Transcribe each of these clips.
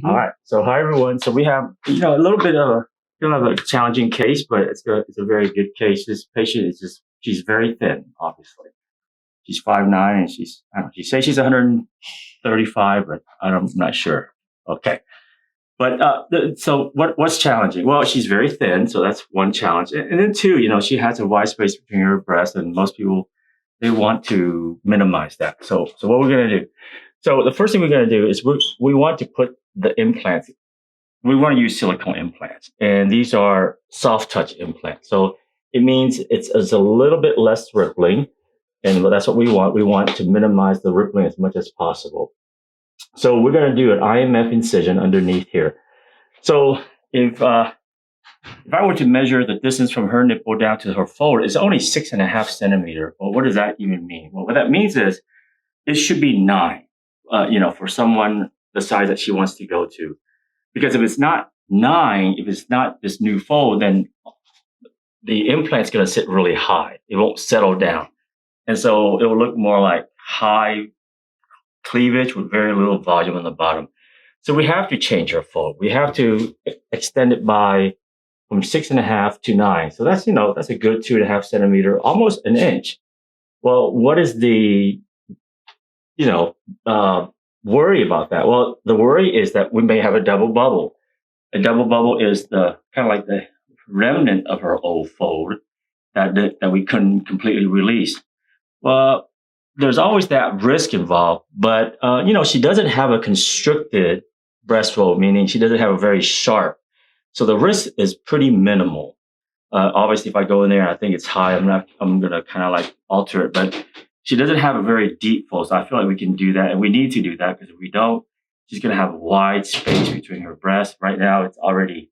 All right. So hi everyone. So we have a little bit of a challenging case, but it's a very good case. This patient is just she's very thin, obviously. She's 5'9" and I don't know, she says she's 135, but I'm not sure. Okay. But so what's challenging? Well, she's very thin, so that's one challenge. And then two, she has a wide space between her breasts, and most people they want to minimize that. So what we're gonna do? So the first thing we're gonna do is we want to put the implants. We want to use silicone implants, and these are soft touch implants. So it means it's a little bit less rippling, and that's what we want. We want to minimize the rippling as much as possible. So we're going to do an IMF incision underneath here. So if I were to measure the distance from her nipple down to her fold, it's only 6.5 centimeter. Well, what does that even mean? Well, what that means is it should be 9, for someone the size that she wants to go to. Because if it's not 9, if it's not this new fold, then the implant's going to sit really high. It won't settle down. And so it will look more like high cleavage with very little volume on the bottom. So we have to change our fold. We have to extend it from 6.5 to 9. So that's a good 2.5 centimeter, almost an inch. Well, what is the worry about that? Well, the worry is that we may have a double bubble. A double bubble is the kind of like the remnant of her old fold that we couldn't completely release. Well, there's always that risk involved, but she doesn't have a constricted breast fold, meaning she doesn't have a very sharp. So the risk is pretty minimal. Obviously, if I go in there and I think it's high, I'm gonna kind of like alter it, but she doesn't have a very deep fold, so I feel like we can do that, and we need to do that because if we don't, she's going to have a wide space between her breasts. Right now, it's already,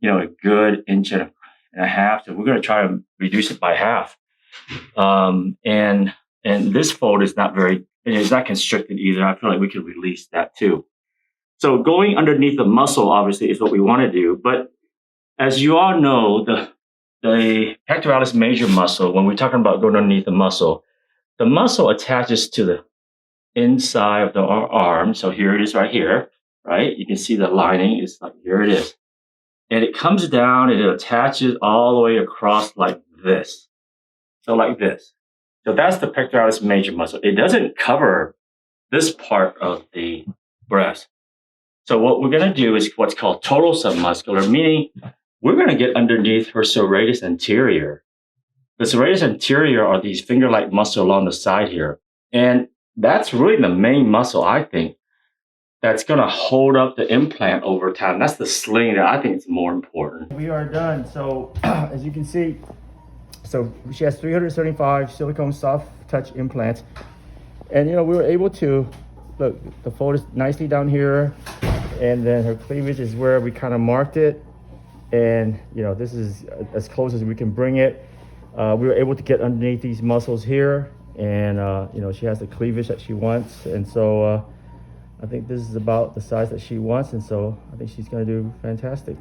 a good inch and a half, so we're going to try to reduce it by half. And this fold is it's not constricted either. I feel like we could release that too. So going underneath the muscle, obviously, is what we want to do. But as you all know, the pectoralis major muscle, when we're talking about going underneath the muscle attaches to the inside of our arm. So here it is right here, right? You can see the lining is like, here it is. And it comes down and it attaches all the way across like this. So like this. So that's the pectoralis major muscle. It doesn't cover this part of the breast. So what we're going to do is what's called total submuscular, meaning we're going to get underneath her serratus anterior. The serratus anterior are these finger-like muscle along the side here. And that's really the main muscle, I think, that's going to hold up the implant over time. That's the sling that I think is more important. We are done. So as you can see, so she has 375 silicone soft touch implants. And, we were able to, look, the fold is nicely down here. And then her cleavage is where we kind of marked it. And, this is as close as we can bring it. We were able to get underneath these muscles here, and she has the cleavage that she wants, and so I think this is about the size that she wants, and so I think she's going to do fantastic.